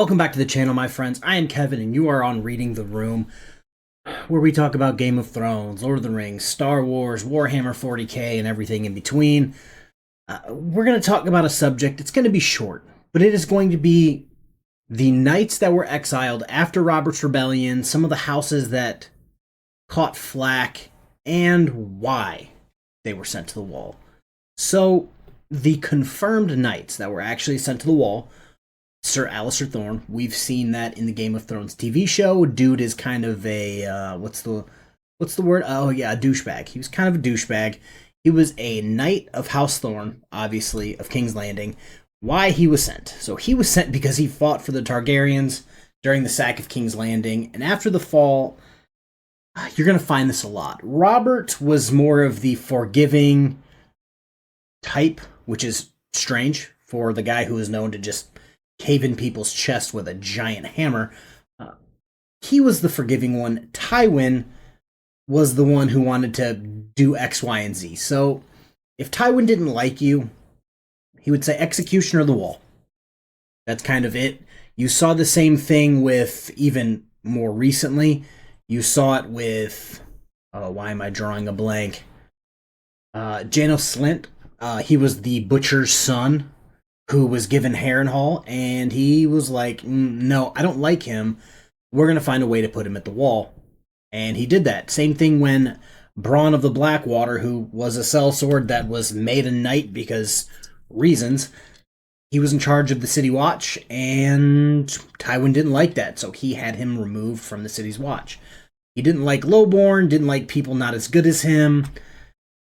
Welcome back to the channel, my friends. I am Kevin, and you are on Reading the Room, where we talk about Game of Thrones, Lord of the Rings, Star Wars, Warhammer 40k, and everything in between. We're going to talk about a subject. It's going to be short, but it is going to be the knights that were exiled after Robert's Rebellion, some of the houses that caught flack, and why they were sent to the wall. So, the confirmed knights that were actually sent to the wall: Sir Alliser Thorne. We've seen that in the Game of Thrones TV show. Dude is kind of a what's the word? Oh yeah, a douchebag. He was kind of a douchebag. He was a knight of House Thorne, obviously of King's Landing. Why he was sent? So he was sent because he fought for the Targaryens during the sack of King's Landing, and after the fall, you're gonna find this a lot. Robert was more of the forgiving type, which is strange for the guy who is known to just cave in people's chests with a giant hammer. He was the forgiving one. Tywin was the one who wanted to do X, Y, and Z. So if Tywin didn't like you, he would say execution or the wall. That's kind of it. You saw the same thing with, even more recently, you saw it with, why am I drawing a blank? Janos Slynt. He was the butcher's son who was given Harrenhal, and he was like, no, I don't like him. We're going to find a way to put him at the wall. And he did that. Same thing when Bronn of the Blackwater, who was a sellsword that was made a knight because reasons, he was in charge of the City Watch, and Tywin didn't like that, so he had him removed from the City's Watch. He didn't like Lowborn, didn't like people not as good as him.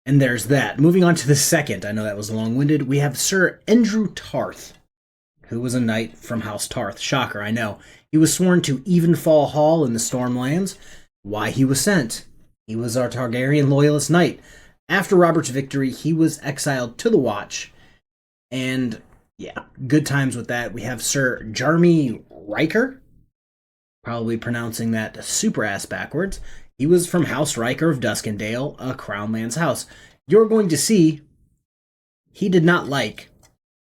And there's that. Moving on to the second, I know that was long-winded, we have Sir Endrew Tarth, who was a knight from House Tarth. Shocker, I know. He was sworn to Evenfall Hall in the Stormlands. Why he was sent? He was our Targaryen loyalist knight. After Robert's victory, he was exiled to the Watch. And, yeah, good times with that. We have Sir Jarmy Riker, probably pronouncing that super ass backwards. He was from House Riker of Duskendale, a Crownlands house. You're going to see he did not like,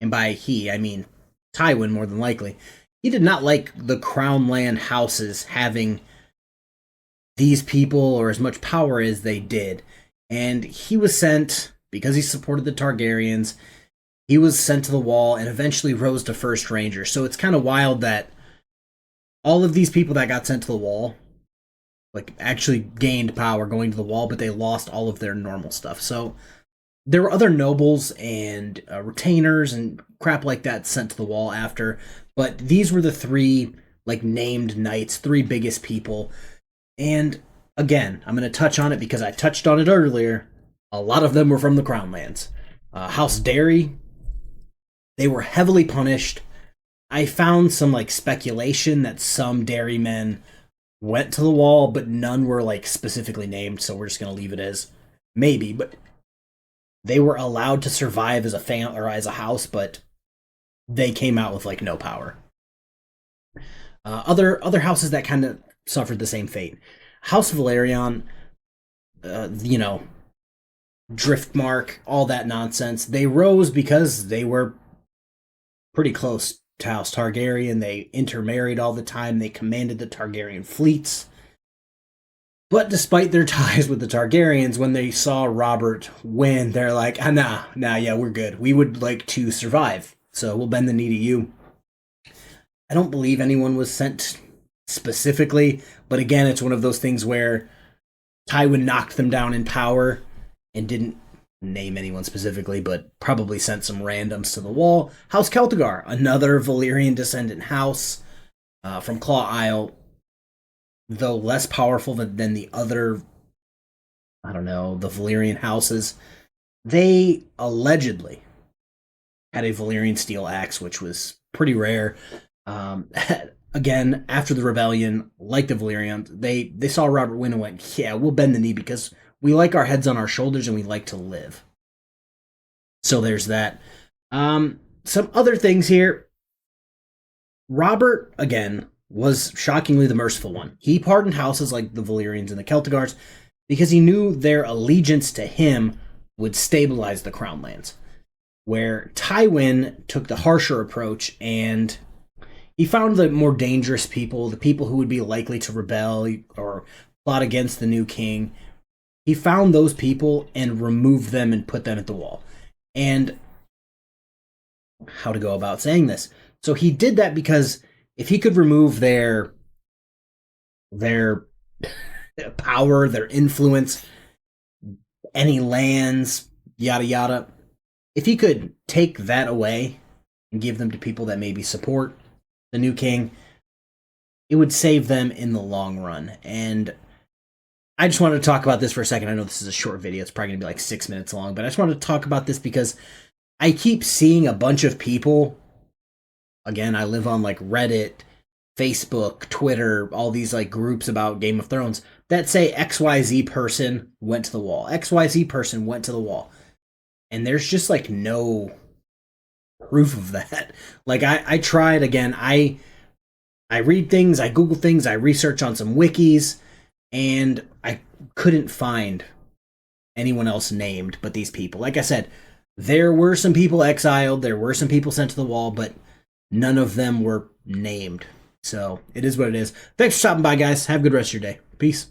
and by he, I mean Tywin more than likely, he did not like the Crownland houses having these people or as much power as they did. And he was sent, because he supported the Targaryens, he was sent to the wall and eventually rose to First Ranger. So it's kind of wild that all of these people that got sent to the wall actually gained power going to the wall, but they lost all of their normal stuff. So there were other nobles and retainers and crap like that sent to the wall after, but these were the three named knights, three biggest people. And again, I'm going to touch on it because I touched on it earlier. A lot of them were from the Crownlands. House Derry, they were heavily punished. I found some speculation that some dairymen went to the wall, but none were specifically named, so we're just going to leave it as maybe. But they were allowed to survive as a family or as a house, but they came out with no power. Other houses that kind of suffered the same fate: House Velaryon, Driftmark, all that nonsense. They rose because they were pretty close to House Targaryen. They intermarried all the time. They commanded the Targaryen fleets. But despite their ties with the Targaryens, when they saw Robert win, they're like, yeah, we're good. We would like to survive, so we'll bend the knee to you. I don't believe anyone was sent specifically, but again, it's one of those things where Tywin knocked them down in power and didn't name anyone specifically, but probably sent some randoms to the wall. House Celtigar, another Valyrian descendant house from Claw Isle, though less powerful than the other, the Valyrian houses. They allegedly had a Valyrian steel axe, which was pretty rare. Again, after the rebellion, like the Valyrians, they saw Robert win and went, yeah, we'll bend the knee because we like our heads on our shoulders and we like to live. So there's that. Some other things here. Robert, again, was shockingly the merciful one. He pardoned houses like the Valyrians and the Celtigars because he knew their allegiance to him would stabilize the Crownlands. Where Tywin took the harsher approach, and He found the more dangerous people, the people who would be likely to rebel or plot against the new king. He found those people and removed them and put them at the wall. And how to go about saying this? So he did that because if he could remove their power, their influence, any lands, yada yada, if he could take that away and give them to people that maybe support the new king, it would save them in the long run. And I just wanted to talk about this for a second. I know this is a short video. It's probably going to be like 6 minutes long, but I just wanted to talk about this because I keep seeing a bunch of people. Again, I live on like Reddit, Facebook, Twitter, all these like groups about Game of Thrones that say XYZ person went to the wall. XYZ person went to the wall. And there's just like no proof of that. Like I tried again. I read things, I Google things, I research on some wikis, and I couldn't find anyone else named but these people. Like I said, there were some people exiled, there were some people sent to the wall, but none of them were named. So it is what it is. Thanks for stopping by, guys. Have a good rest of your day. Peace.